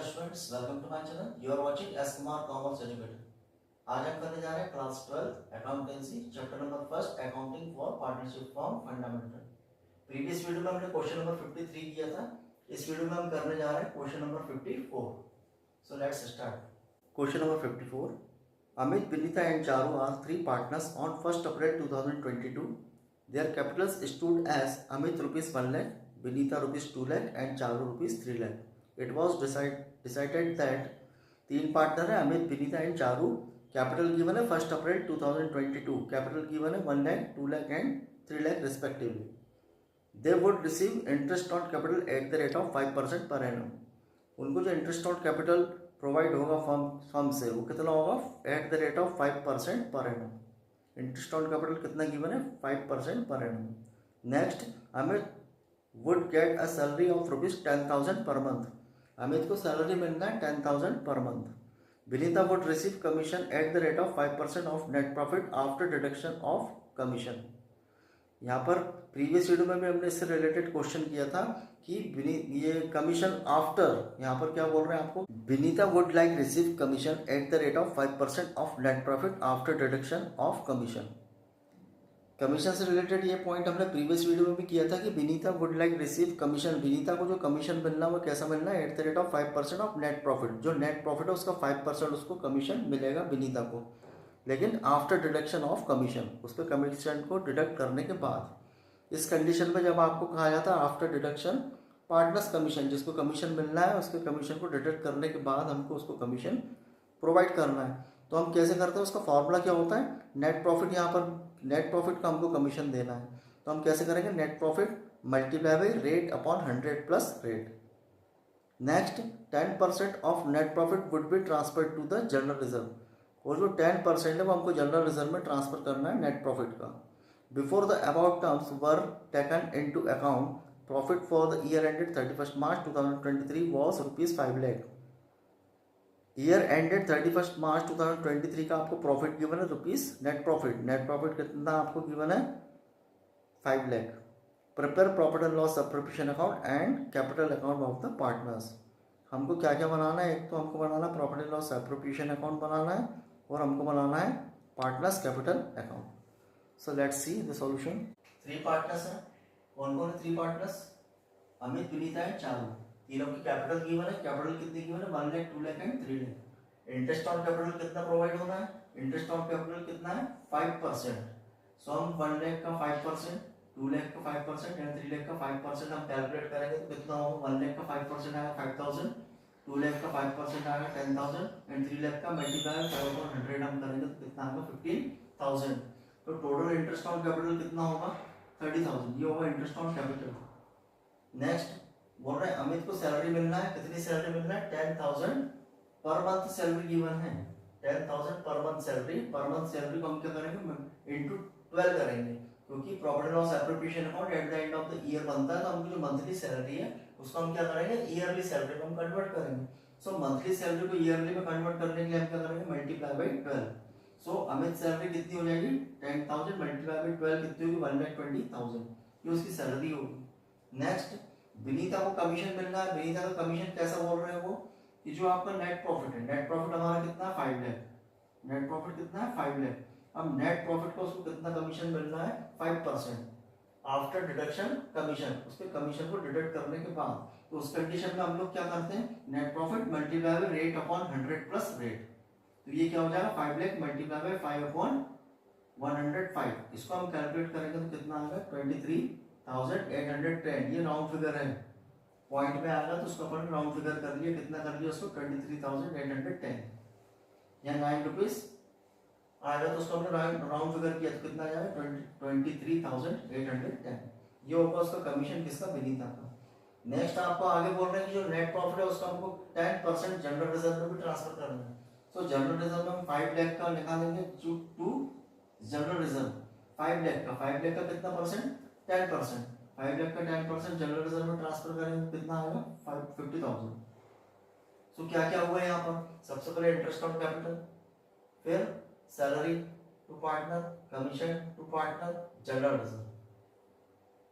Students, welcome to my channel. You are watching S Kumar commerce educator. आज हम करने जा रहे हैं class 12 accountancy chapter number first accounting for partnership firm fundamental. Previous video में हमने क्वेश्चन नंबर 53 किया था। इस वीडियो में हम करने जा रहे हैं question number 54। So let's start. Question number 54। Amit, Vinita and Charu are three partners on 1st April 2022. Their capitals stood as Amit rupees 1 lakh, Vinita rupees 2 lakh and Charu rupees 3 lakh. It was decided that तीन partner है Amit, Vinita and Charu. Capital given है 1st अप्रैल 2022। Capital given है 1 lakh, 2 lakh and 3 lakh respectively. They would receive interest on capital at the rate of 5% per annum. उनको जो interest on capital provide होगा firm से वो कितना होगा? At the rate of 5% per annum. Interest on capital कितना given है? 5% per annum. Next, Amit would get a salary of ₹10,000 per month. Amit को सैलरी मिलना है 10,000 per month. Vinita would receive commission at the rate of 5% of net profit after deduction of commission. यहाँ पर previous video में भी हमने इससे रिलेटेड क्वेश्चन किया था कि ये कमीशन आफ्टर, यहाँ पर क्या बोल रहे हैं आपको? Vinita would like receive commission at the rate of 5% of net profit after deduction of commission. Commission से रिलेटेड ये पॉइंट हमने प्रीवियस वीडियो में भी किया था कि Vinita would like receive commission. Vinita को जो कमीशन मिलना है वो कैसा मिलना है? At the rate of 5% of net profit. जो नेट प्रॉफिट है उसका 5% उसको कमीशन मिलेगा विनीता को, लेकिन आफ्टर डिडक्शन ऑफ कमीशन, उस पर कमीशन को डिडक्ट करने के बाद। इस कंडीशन में जब आपको कहा जाता है आफ्टर डिडक्शन पार्टनर्स कमीशन, जिसको कमीशन मिलना है उसके कमीशन को डिडक्ट करने के बाद हमको उसको कमीशन प्रोवाइड करना है, तो हम कैसे करते हैं? उसका फॉर्मूला क्या होता है? Net profit. यहाँ पर नेट प्रॉफिट का हमको कमीशन देना है, तो हम कैसे करेंगे? Net profit multiply by rate upon 100 plus rate. Next, 10% of net profit would be transfer to the general reserve. और जो 10% है वो हमको जनरल रिजर्व में ट्रांसफर करना है नेट प्रॉफिट का। Before the about terms were taken into account, profit for the year ended 31 March 2023 was ₹5 lakh. Year ended 31 March 2023 का आपको प्रॉफिट गिवन है rupees net profit. Net profit कितना आपको given है? 5 lakh. Prepare profit and loss appropriation account and capital account of the partners. हमको क्या क्या बनाना है? एक तो हमको बनाना है profit and loss appropriation account बनाना है, और हमको बनाना है partners capital account. So let's see the solution. 3 partners हैं। कौन कौन है 3 पार्टनर्स? अमित, विनीता एंड चारू। तीनों की कैपिटल गिवन है। कैपिटल कितनी गिवन है? 1 lakh, 2 lakh and 3 lakh. Interest on capital कितना प्रोवाइड होना है? इंटरेस्ट ऑन कैपिटल कितना है? 5%। सो हम 1 लाख का 5%, 2 लाख का 5% एंड 3 लाख का 5% हम कैलकुलेट करेंगे तो कितना होगा? 1 लाख का 5% आएगा 5,000, 2 लाख का 5% आएगा 10,000 एंड 3 लाख का मल्टीप्लाई 5/100 हम करेंगे तो कितना आएगा? 15,000। तो टोटल इंटरेस्ट ऑन कैपिटल कितना होगा? 30,000। ये होगा इंटरेस्ट ऑन कैपिटल। नेक्स्ट बोल रहे हैं अमित को सैलरी मिलना है। कितनी सैलरी मिलना है? 10,000 पर मंथ सैलरी गिवन है। 10,000 per month salary. Per month salary को हम क्या करेंगे? इंटू 12 करेंगे, क्योंकि profit and loss appropriation account at the end of the year बनता है, तो हमको जो मंथली सैलरी है उसको हम क्या करेंगे? ईयरली सैलरी में हम कन्वर्ट करेंगे। सो मंथली सैलरी को ईयरली में कन्वर्ट करने के लिए हम क्या करेंगे? Multiply by 12। So Amit salary कितनी हो जाएगी? 10,000 मल्टीप्लाई बाई 12 कितनी होगी? 1,20,000। ये उसकी सैलरी होगी। नेक्स्ट, विनीता को कमीशन मिलना है। विनीता का कमीशन कैसा बोल रहे हैं वो? कि जो आपका नेट प्रॉफिट है, नेट प्रॉफिट हमारा कितना है? 5 लाख। नेट प्रॉफिट कितना है? 5 लाख। अब नेट प्रॉफिट को उसको कितना कमीशन मिलना है? 5% आफ्टर डिडक्शन कमीशन। उसके कमीशन को डिडक्ट करने के बाद, तो उस कंडीशन में हम लोग क्या करते हैं? Net profit multiply by rate upon 100 plus rate. तो ये क्या हो जाएगा? 5 लाख मल्टीप्लाई बाई 5/105। इसको हम कैलकुलेट करेंगे तो कितना आएगा? 23,810। ये राउंड फिगर है, पॉइंट में आएगा तो उसको अपन राउंड फिगर कर लिया। कितना कर लिया उसको? 23,810 या 9 रुपीज आएगा, तो उसको हमने राउंड फिगर किया तो कितना आ जाएगा? 23,810। ये होगा उसका कमीशन। किसका? विनीता का। नेक्स्ट आपको आगे बोल रहे हैं कि जो नेट प्रॉफिट है उसका हमको 10% जनरल रिजर्व में भी ट्रांसफर करना है। सो जनरल रिजर्व में हम 5 लाख का निकालेंगे टू जनरल रिजर्व। 5 लाख का कितना परसेंट? 10%। 5 लाख का 10% जनरल रिजर्व में ट्रांसफर करेंगे तो कितना आएगा? 50,000। सो क्या क्या हुआ यहाँ पर? सबसे पहले इंटरेस्ट ऑन कैपिटल, फिर salary to partner, commission to partner, general reserve.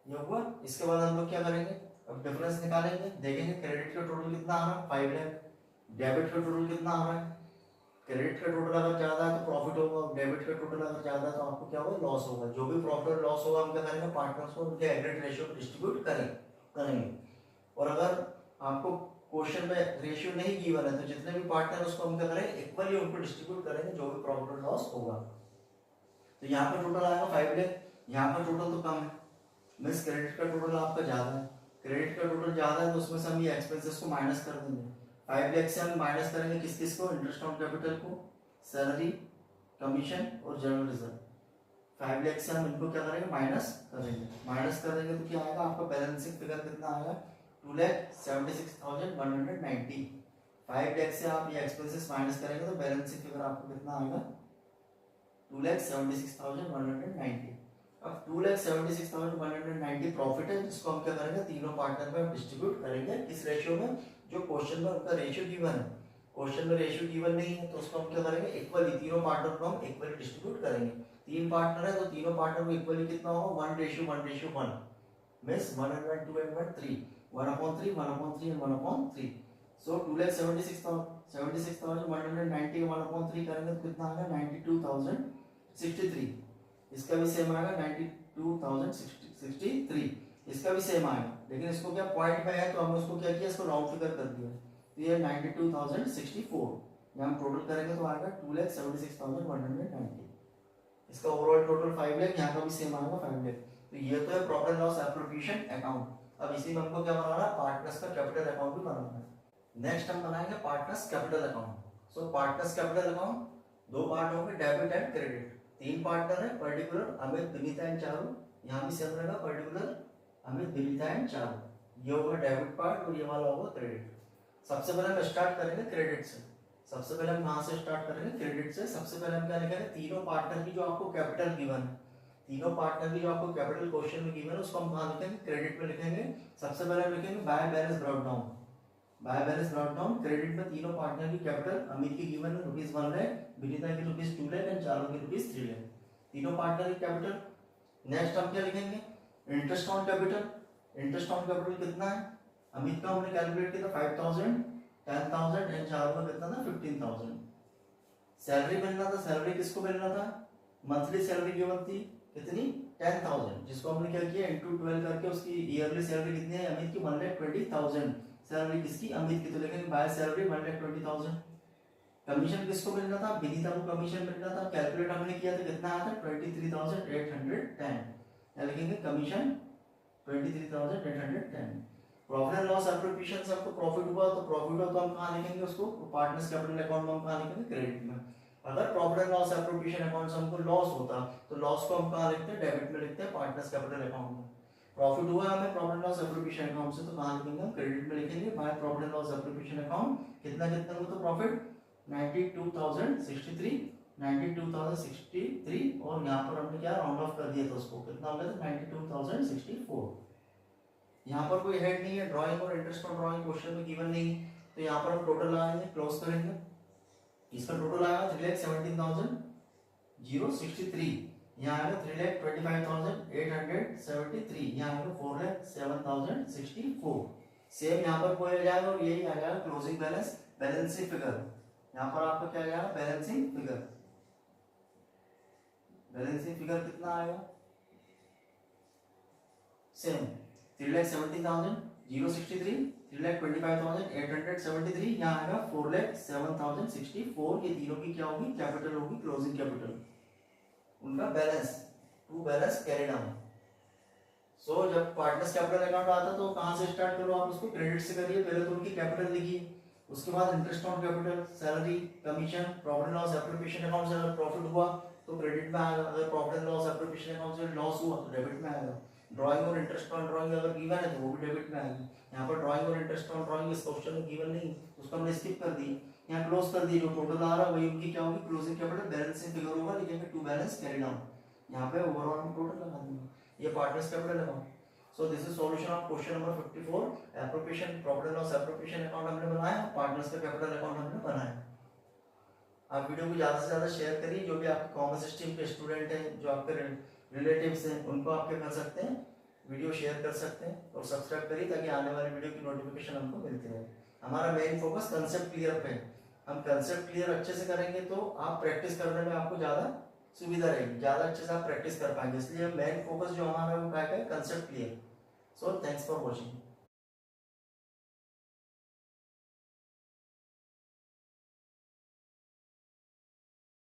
ये हुआ। इसके बाद हम लोग क्या करेंगे? अब डिफरेंस निकालेंगे, देखेंगे क्रेडिट का टोटल कितना आ रहा है? 5 लाख। डेबिट का टोटल कितना आ रहा है, क्रेडिट का टोटल अगर ज्यादा है तो प्रॉफिट होगा, डेबिट का टोटल अगर ज्यादा है तो आपको क्या होगा, लॉस होगा। जो भी प्रॉफिट और लॉस होगा हम क्या करेंगे, पार्टनर्स को उनके एग्रीड रेशियो डिस्ट्रीब्यूट करेंगे। और अगर आपको क्वेश्चन में रेशियो नहीं गिवन है तो जितने भी पार्टनर उसको हम क्या करेंगे, इक्वली उनको डिस्ट्रीब्यूट करेंगे जो भी प्रॉफिट और लॉस होगा। तो यहाँ पे टोटल आएगा 5 लाख, यहाँ पर टोटल तो कम है, मीन्स क्रेडिट का टोटल आपका ज्यादा है, क्रेडिट का टोटल ज्यादा है तो उसमें से हम ये एक्सपेंसेस को माइनस कर देंगे। 5 लाख से हम माइनस करेंगे किस किस को, इंटरेस्ट ऑन कैपिटल को, सैलरी, कमीशन और जनरल रिजर्व। 5 लाख से हम इनको क्या करेंगे, माइनस करेंगे तो क्या आएगा आपका बैलेंसिंग फिगर कितना आएगा, 2,76,190। 5 लाख से आप ये एक्सपेंसेस माइनस करेंगे तो बैलेंसिंग फिगर आपको कितना आएगा, 2,76,190। अब 2,76,190 प्रॉफिट है जिसको हम क्या करेंगे, तीनों पार्टनर में डिस्ट्रीब्यूट करेंगे किस रेशियो में, जो क्वेश्चन में उनका रेशियो गिवन है। क्वेश्चन में रेशियो गिवन नहीं है तो उसको हम क्या करेंगे, इक्वली तीनों पार्टनर को हम इक्वली डिस्ट्रीब्यूट करेंगे। 3 पार्टनर है तो तीनों पार्टनर को इक्वली कितना होगा, 1:1:1 मींस 1/2 and 1/3, 1/3, 1/3 and 1/3। सो 2,76,190 का 1/3 करेंगे तो कितना आएगा, 92,063। इसका भी सेम आएगा 92,063, इसका भी सेम आएगा, लेकिन इसको क्या पॉइंट में है तो हमने उसको क्या किया, इसको राउंड फिगर कर दिया। तो ये 92,064 यहाँ हम टोटल करेंगे तो आएगा 2,76,190। इसका ओवरऑल टोटल 5 लाख, यहाँ का भी सेम आएगा 5 लाख। तो ये तो है profit and loss appropriation account. अब इसी में हमको क्या बनाना है, पार्टनर्स का कैपिटल अकाउंट भी बनाना है। नेक्स्ट हम बनाएंगे पार्टनर्स कैपिटल अकाउंट। सो पार्टनर्स कैपिटल अकाउंट दो पार्ट होंगे, डेबिट एंड क्रेडिट। 3 पार्टनर है, पर्टिकुलर अमित, विनीता एंड चारू। यहाँ भी सेम रहेगा, पर्टिकुलर अमित, विनीता एंड चारू। ये होगा डेबिट पार्ट और ये वाला होगा क्रेडिट। सबसे पहले हम स्टार्ट करेंगे क्रेडिट से। सबसे पहले हम कहाँ से स्टार्ट करेंगे, क्रेडिट से। सबसे पहले हम क्या लिखेंगे, तीनों पार्टनर की जो आपको कैपिटल गिवन है, तीनों पार्टनर की जो आपको कैपिटल क्वेश्चन में गिवन है उसको हम कहाँ लिखेंगे, क्रेडिट में लिखेंगे। सबसे पहले हम लिखेंगे by balance brought down. By balance brought down credit में तीनों पार्टनर की कैपिटल, अमित की गिवन है ₹1 लाख, विनीता की ₹2 लाख एंड चारू की ₹3 लाख, तीनों पार्टनर की कैपिटल। नेक्स्ट हम क्या लिखेंगे, interest on capital. Interest on capital कितना है, अमित का हमने कैलकुलेट किया था 5,000, 10,000 एंड चारू का कितना था 15,000। सैलरी मिलना था, सैलरी किसको मिलना था, मंथली सैलरी गिवन थी कितनी 10,000, जिसको हमने क्या किया इंटू 12 करके उसकी ईयरली सैलरी कितनी है अमित की 1,20,000। सैलरी किसकी, अमित की, तो लिखेंगे बाय सैलरी 1,20,000। कमीशन किसको मिलना था, विनीता को कमीशन मिलना था, कैलकुलेट हमने किया था कितना आया था 23,810। या लिखेंगे commission 23,810। Profit and loss appropriation से आपको प्रॉफिट हुआ तो प्रॉफिट हो तो हम कहाँ लिखेंगे उसको, पार्टनर्स कैपिटल अकाउंट में हम कहाँ लिखेंगे, क्रेडिट में। अगर profit and loss appropriation account से हमको लॉस होता तो लॉस को हम कहाँ लिखते हैं, डेबिट में लिखते हैं, पार्टनर्स कैपिटल अकाउंट में। प्रॉफिट हुआ हमें profit and loss appropriation account से तो कहाँ लिखेंगे हम, क्रेडिट में लिखेंगे by profit and loss appropriation account. कितना कितना हुआ तो प्रॉफिट 92,063 और यहाँ पर हमने क्या राउंड ऑफ कर दिया था उसको, कितना हो गया था 92,064। यहाँ पर कोई हेड नहीं है, ड्राइंग और इंटरेस्ट ऑन ड्राइंग क्वेश्चन में गिवन नहीं, तो यहाँ पर हम टोटल लगाएंगे, क्लोज करेंगे। इसका टोटल आएगा 3,17,063, यहाँ आएगा 3,25,873, यहाँ आएगा 4,07,064। सेम यहाँ पर कोई आ जाएगा और यही आ जाएगा क्लोजिंग बैलेंस, बैलेंसिंग फिगर। यहाँ पर आपका क्या आएगा, बैलेंसिंग फिगर। बैलेंसिंग फिगर कितना आएगा, सेम 3,17,063, 3,25,873, यहाँ आएगा 4,07,064। ये तीनों की क्या होगी, कैपिटल होगी, क्लोजिंग कैपिटल, उनका balance to balance carried on. So जब पार्टनर्स कैपिटल अकाउंट आता तो कहाँ से स्टार्ट करो आप उसको, क्रेडिट से करिए। पहले तो उनकी कैपिटल लिखिए, उसके बाद interest on capital, salary, commission, profit and loss appropriation account से अगर प्रॉफिट हुआ तो क्रेडिट में आएगा, अगर profit and loss appropriation account से लॉस हुआ तो डेबिट में आएगा। ड्राइंग और इंटरेस्ट ऑन ड्राइंग अगर गिवन है तो वो भी डेबिट में आएगी। यहाँ पर ड्राइंग और इंटरेस्ट ऑन ड्राइंग इस क्वेश्चन में गिवन नहीं, उसको हमने स्किप कर दी, यहाँ क्लोज कर दी। जो टोटल आ रहा है वही उनकी क्या होगी, क्लोजिंग कैपिटल, बैलेंसिंग फिगर होगा, लिखेंगे टू बैलेंस कैरिड ऑन। यहाँ पे ओवरऑल हम टोटल लगा देंगे, ये partners capital account. So this is solution of question number 54। Appropriation, profit and loss appropriation account हमने बनाया, पार्टनर्स का कैपिटल अकाउंट हमने बनाया। आप वीडियो को ज्यादा से ज्यादा शेयर करिए, जो भी आपके कॉमर्स स्ट्रीम के स्टूडेंट हैं, जो आपके रिलेटिव्स हैं, उनको आप क्या कर सकते हैं, वीडियो शेयर कर सकते हैं और सब्सक्राइब करिए ताकि आने वाली वीडियो की नोटिफिकेशन हमको मिलती रहे। हमारा मेन फोकस कंसेप्ट क्लियर पे है। हम कंसेप्ट क्लियर अच्छे से करेंगे तो आप प्रैक्टिस करने में आपको ज़्यादा सुविधा रहेगी, ज़्यादा अच्छे से आप प्रैक्टिस कर पाएंगे। इसलिए मेन फोकस जो हमारा वो क्या है, concept clear. So thanks for watching.